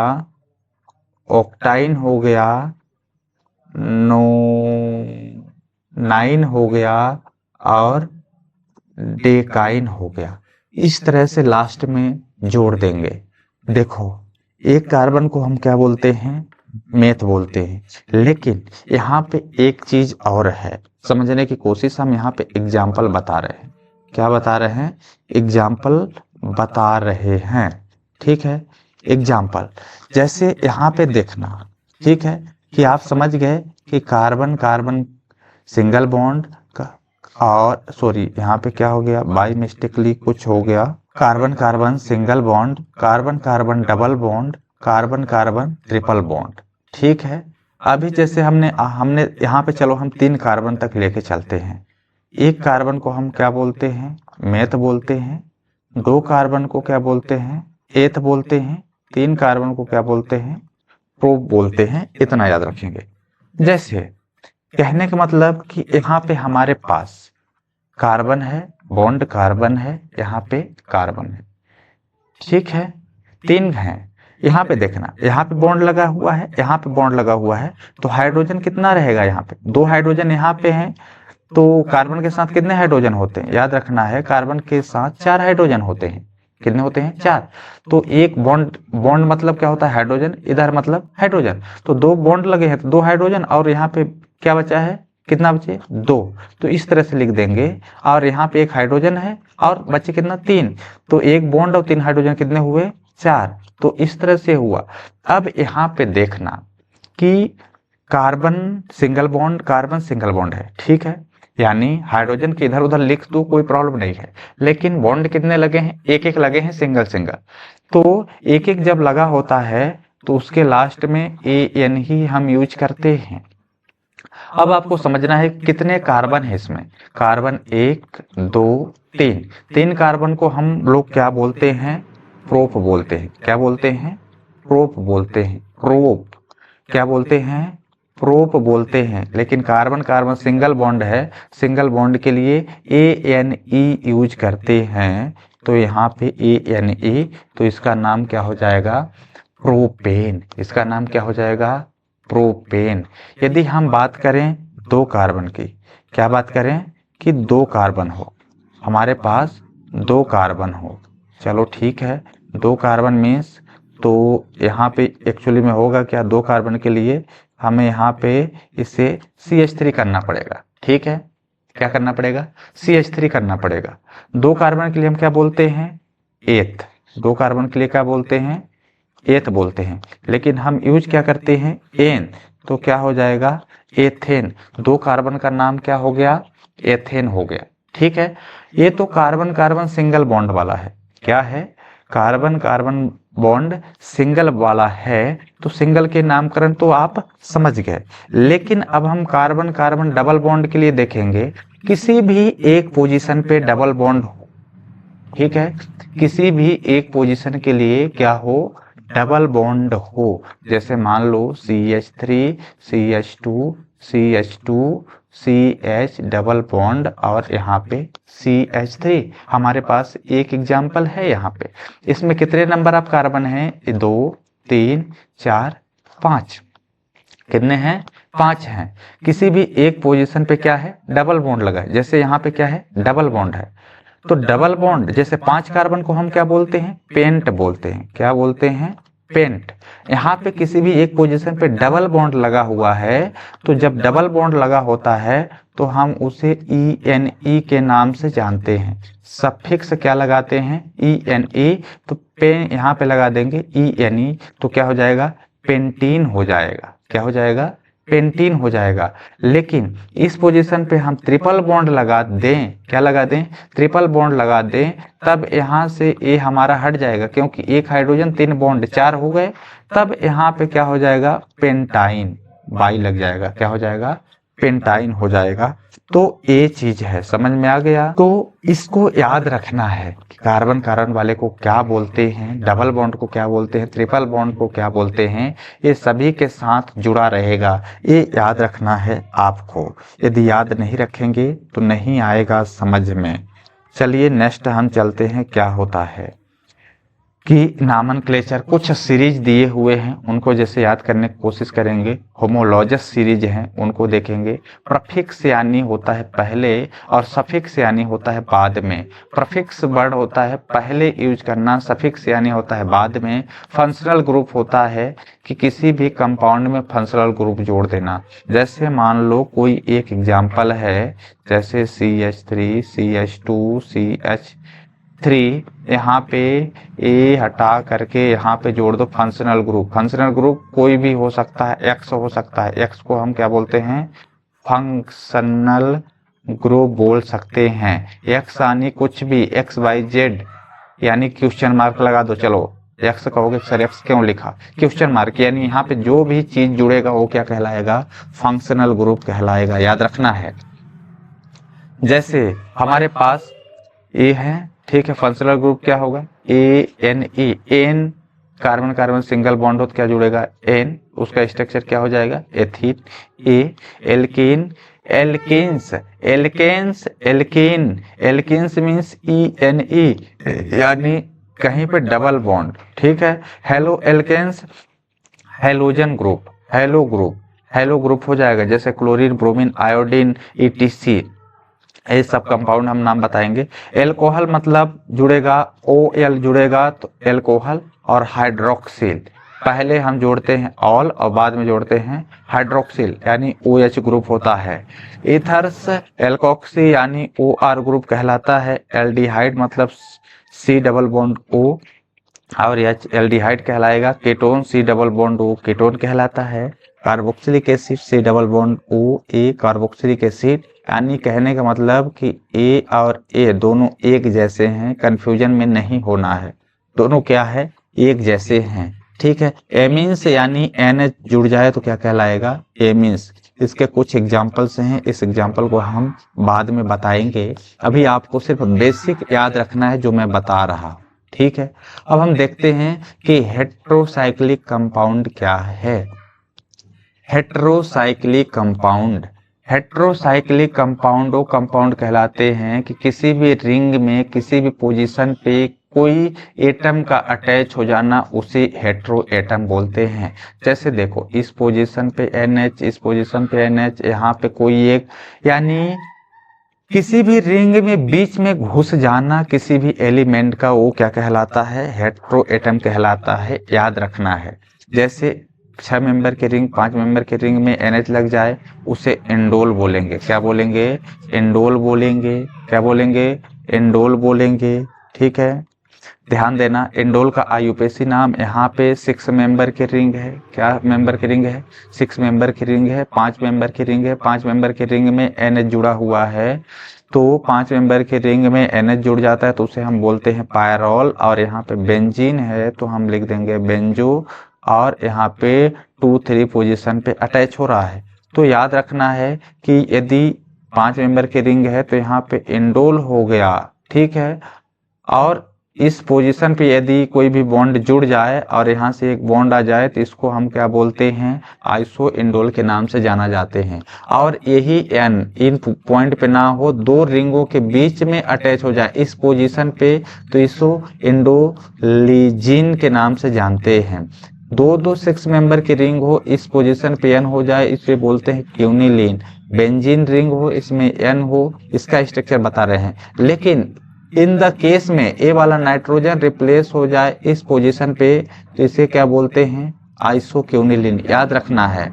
ऑक्टाइन हो गया, नोनाइन हो गया और डेकाइन हो गया। इस तरह से लास्ट में जोड़ देंगे। देखो एक कार्बन को हम क्या बोलते हैं, मेथ बोलते हैं, लेकिन यहाँ पे एक चीज और है, समझने की कोशिश, हम यहाँ पे एग्जाम्पल बता रहे हैं। क्या बता रहे हैं, एग्जाम्पल बता रहे हैं, ठीक है। एग्जाम्पल जैसे यहाँ पे देखना, ठीक है, कि आप समझ गए कि कार्बन कार्बन सिंगल बॉन्ड का, और सॉरी यहाँ पे क्या हो गया, बाई मिस्टेकली कुछ हो गया, carbon carbon single bond, carbon carbon double bond, carbon carbon triple bond, ठीक है। अभी जैसे हमने यहाँ पे चलो हम 3 कार्बन तक लेके चलते हैं। एक कार्बन को हम क्या बोलते हैं, मेथ बोलते हैं। 2 कार्बन को क्या बोलते हैं, एथ बोलते हैं। 3 कार्बन को क्या बोलते हैं, प्रोप बोलते हैं। इतना याद रखेंगे। जैसे कहने का मतलब कि यहाँ पे हमारे पास कार्बन है, बॉन्ड कार्बन है, यहाँ पे कार्बन है, ठीक है, 3 हैं। यहाँ पे देखना, यहाँ पे बॉन्ड लगा हुआ है, यहाँ पे बॉन्ड लगा हुआ है, तो हाइड्रोजन कितना रहेगा, यहाँ पे 2 हाइड्रोजन यहाँ पे हैं। तो कार्बन के साथ कितने हाइड्रोजन होते हैं, याद रखना है, कार्बन के साथ 4 हाइड्रोजन होते हैं। कितने होते हैं, 4। तो एक बॉन्ड, बॉन्ड मतलब क्या होता है, हाइड्रोजन, इधर मतलब हाइड्रोजन, तो 2 बॉन्ड लगे हैं तो 2 हाइड्रोजन, और यहाँ पे क्या बचा है, कितना बचे, 2। तो इस तरह से लिख देंगे। और यहाँ पे 1 हाइड्रोजन है और बचे कितना, 3। तो 1 बॉन्ड और 3 हाइड्रोजन कितने हुए, 4। तो इस तरह से हुआ। अब यहाँ पे देखना कि carbon single bond, carbon single bond है, ठीक है, यानी हाइड्रोजन के इधर उधर लिख दो, कोई प्रॉब्लम नहीं है। लेकिन बॉन्ड कितने लगे हैं, 1-1 लगे हैं, सिंगल सिंगल। तो 1-1 जब लगा होता है तो उसके लास्ट में AN ही हम यूज करते हैं। अब आपको समझना है कितने कार्बन है इसमें, कार्बन 1 2 3, 3 कार्बन को हम लोग क्या बोलते हैं, प्रोप बोलते हैं। क्या बोलते हैं, प्रोप बोलते हैं। प्रोप क्या बोलते हैं, प्रोप बोलते हैं। लेकिन कार्बन कार्बन सिंगल बॉन्ड है, सिंगल बॉन्ड के लिए ANE यूज करते हैं। तो यहाँ पे ANE, तो इसका नाम क्या हो जाएगा, प्रोपेन। इसका नाम क्या हो जाएगा, प्रोपेन। यदि हम बात करें 2 कार्बन की, क्या बात करें कि 2 कार्बन हो, हमारे पास 2 कार्बन हो, चलो ठीक है, 2 कार्बन मीन्स, तो यहाँ पे एक्चुअली में होगा क्या, 2 कार्बन के लिए हमें यहाँ पे इसे CH3 करना पड़ेगा, ठीक है, क्या करना पड़ेगा, CH3 करना पड़ेगा। 2 कार्बन के लिए हम क्या बोलते हैं, एथ। 2 कार्बन के लिए क्या बोलते हैं, एथ बोलते हैं। लेकिन हम यूज क्या करते हैं, एन, तो क्या हो जाएगा, एथेन। 2 कार्बन का नाम क्या हो गया, एथेन हो गया, ठीक है। ये तो कार्बन कार्बन सिंगल बॉन्ड वाला है। क्या है, कार्बन कार्बन बॉन्ड सिंगल वाला है, तो सिंगल के नामकरण तो आप समझ गए। लेकिन अब हम कार्बन कार्बन डबल बॉन्ड के लिए देखेंगे, किसी भी एक पोजीशन पे डबल बॉन्ड हो, ठीक है, किसी भी एक पोजीशन के लिए क्या हो, डबल बॉन्ड हो। जैसे मान लो CH3 CH2 CH2 CH double bond और यहाँ पे CH3। हमारे पास एक एग्जाम्पल है यहाँ पे। इसमें कितने नंबर ऑफ कार्बन हैं, 2 3 4 5। कितने हैं, 5 हैं। किसी भी एक पोजीशन पे क्या है, डबल बॉन्ड लगा है। जैसे यहाँ पे क्या है, डबल बॉन्ड है, तो डबल बॉन्ड, जैसे 5 कार्बन को हम क्या बोलते हैं, पेंट बोलते हैं। क्या बोलते हैं, पेंट। यहाँ पे किसी भी एक पोजीशन पे डबल बॉन्ड लगा हुआ है, तो जब डबल बॉन्ड लगा होता है तो हम उसे ENE के नाम से जानते हैं। सफिक्स क्या लगाते हैं, ENE, तो पेन यहाँ पे लगा देंगे ENE, तो क्या हो जाएगा, पेंटीन हो जाएगा। क्या हो जाएगा, पेंटीन हो जाएगा। लेकिन इस पोजीशन पे हम ट्रिपल बॉन्ड लगा दें, क्या लगा दें, ट्रिपल बॉन्ड लगा दें, तब यहाँ से ए हमारा हट जाएगा, क्योंकि 1 हाइड्रोजन 3 बॉन्ड 4 हो गए। तब यहाँ पे क्या हो जाएगा, पेंटाइन, बाई लग जाएगा, क्या हो जाएगा, पेंटाइन हो जाएगा। तो ये चीज है, समझ में आ गया। तो इसको याद रखना है कि कार्बन कार्बन वाले को क्या बोलते हैं, डबल बॉन्ड को क्या बोलते हैं, ट्रिपल बॉन्ड को क्या बोलते हैं, ये सभी के साथ जुड़ा रहेगा। ये याद रखना है आपको। यदि याद नहीं रखेंगे तो नहीं आएगा समझ में। चलिए नेक्स्ट हम चलते हैं क्या होता है कि नॉमेनक्लेचर कुछ सीरीज दिए हुए हैं, उनको जैसे याद करने की कोशिश करेंगे। होमोलॉजस सीरीज हैं, उनको देखेंगे। प्रफिक्स यानी होता है पहले और सफिक्स यानी होता है बाद में। प्रफिक्स वर्ड होता है पहले यूज करना, सफिक्स यानी होता है बाद में। फंक्शनल ग्रुप होता है कि किसी भी कंपाउंड में फंक्शनल ग्रुप जोड़ देना। जैसे मान लो कोई एक एग्जाम्पल है, जैसे CH3 CH2 CH3, यहाँ पे ए हटा करके यहाँ पे जोड़ दो फंक्शनल ग्रुप। फंक्शनल ग्रुप कोई भी हो सकता है, एक्स हो सकता है। एक्स को हम क्या बोलते हैं? फंक्शनल ग्रुप बोल सकते हैं। एक्स यानी कुछ भी, XYZ यानी क्वेश्चन मार्क लगा दो। चलो एक्स कहोगे सर एक्स क्यों लिखा? क्वेश्चन मार्क, यानी यहाँ पे जो भी चीज जुड़ेगा वो क्या कहलाएगा? फंक्शनल ग्रुप कहलाएगा, याद रखना है। जैसे हमारे पास ए है, ठीक है, फंक्शनल ग्रुप क्या होगा? ANE। Ane carbon carbon single bond हो तो क्या जुड़ेगा? एन। उसका स्ट्रक्चर क्या हो जाएगा? Ethene. A alkene, alkenes, alkanes, alkene, alkenes means ENE, यानी कहीं पे डबल बॉन्ड, ठीक है। Halo alkanes, halogen group, halo group, halo group हो जाएगा। जैसे क्लोरीन, ब्रोमीन, आयोडीन, ETC, ये सब कंपाउंड हम नाम बताएंगे। एल्कोहल मतलब जुड़ेगा, OL जुड़ेगा तो एल्कोहल। और हाइड्रोक्सिल, पहले हम जोड़ते हैं ऑल और बाद में जोड़ते हैं हाइड्रोक्सिल, यानी OH ग्रुप होता है। ईथर्स, एल्कोक्सी यानी OR ग्रुप कहलाता है। एल्डिहाइड मतलब C डबल बॉन्ड O और H एल्डिहाइड कहलाएगा। Ketone C double bond O ketone कहलाता है। Carboxylic acid C double bond O A carboxylic acid, यानी कहने का मतलब कि A और A दोनों एक जैसे हैं, कंफ्यूजन में नहीं होना है, दोनों क्या है? एक जैसे हैं, ठीक है। एमीन्स यानी NH जुड़ जाए तो क्या कहलाएगा? एमीन्स। इसके कुछ एग्जाम्पल्स हैं, इस एग्जाम्पल को हम बाद में बताएंगे, अभी आपको सिर्फ बेसिक याद रखना है जो मैं बता रहा हूं, ठीक है। अब हम देखते हैं कि हेट्रोसाइक्लिक कंपाउंड क्या है। हेट्रोसाइक्लिक कंपाउंड, हेट्रोसाइक्लिक कंपाउंड वो कंपाउंड कहलाते हैं कि किसी भी रिंग में किसी भी पोजीशन पे कोई एटम का अटैच हो जाना, उसे हेट्रो एटम बोलते हैं। जैसे देखो इस पोजीशन पे NH, इस पोजीशन पे NH, यहाँ पे कोई एक, यानी किसी भी रिंग में बीच में घुस जाना किसी भी एलिमेंट का, वो क्या कहलाता है? हेट्रो एटम कहलाता है, याद रखना है। जैसे 6 मेंबर के रिंग, 5 मेंबर के रिंग में NH लग जाए, उसे एंडोल बोलेंगे। क्या बोलेंगे? एंडोल बोलेंगे। क्या बोलेंगे? एंडोल बोलेंगे, ठीक है। ध्यान देना, एंडोल का IUPAC नाम। यहाँ पे 6 मेंबर की रिंग है। क्या मेंबर की रिंग है? 6 मेंबर की रिंग है। 5 मेंबर की रिंग है। 5 मेंबर की रिंग में NH जुड़ा हुआ है, तो 5 मेंबर की रिंग में NH जुड़ जाता है तो उसे हम बोलते हैं पायरोल। और यहाँ पे बेंजीन है तो हम लिख देंगे बेंजो। और यहाँ पे 2-3 पोजीशन पे अटैच हो रहा है, तो याद रखना है कि यदि 5 मेंबर की रिंग है तो यहाँ पे एंडोल हो गया, ठीक है। और इस पोजीशन पे यदि कोई भी बॉन्ड जुड़ जाए और यहाँ से एक बॉन्ड आ जाए तो इसको हम क्या बोलते हैं? आइसो एंडोल के नाम से जाना जाते हैं। और यही N इन पॉइंट पे ना हो, 2 रिंगों के बीच में अटैच हो जाए इस पोजीशन पे, तो इसको एंडोलिजिन के नाम से जानते हैं। 2-2 6 मेंबर की रिंग हो, इस पोजीशन पे N हो जाए, इसे बोलते हैं क्यूनिलीन। बेंजीन रिंग हो, इसमें N हो, इसका स्ट्रक्चर बता रहे हैं। लेकिन इन द केस में ए वाला नाइट्रोजन रिप्लेस हो जाए इस पोजीशन पे, तो इसे क्या बोलते हैं? आइसोक्यूनिलीन, याद रखना है।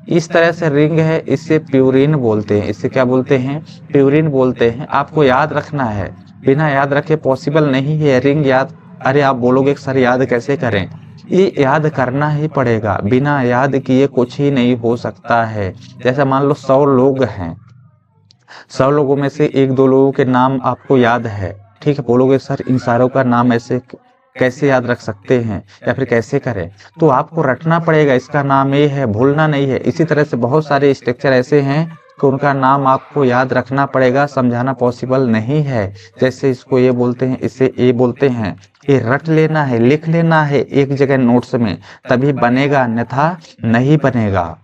इस तरह से रिंग है, इसे प्यूरिन बोलते हैं। इसे क्या बोलते हैं? प्यूरिन बोलते हैं। आपको याद रखना है, बिना याद रखे पॉसिबल नहीं है रिंग याद। अरे आप बोलोगे सर याद कैसे करें? ये याद करना ही पड़ेगा, बिना याद किए कुछ ही नहीं हो सकता है। जैसे मान लो 100 लोग हैं, 100 लोगों में से 1-2 लोगों के नाम आपको याद है, ठीक है। बोलोगे सर इन सारों का नाम ऐसे कैसे याद रख सकते हैं या फिर कैसे करें? तो आपको रटना पड़ेगा, इसका नाम ये है, भूलना नहीं है। इसी तरह से बहुत सारे स्ट्रक्चर ऐसे हैं कि उनका नाम आपको याद रखना पड़ेगा, समझाना पॉसिबल नहीं है। जैसे इसको ये बोलते हैं, इसे ए बोलते हैं। ये रट लेना है, लिख लेना है एक जगह नोट्स में, तभी बनेगा, अन्यथा नहीं बनेगा।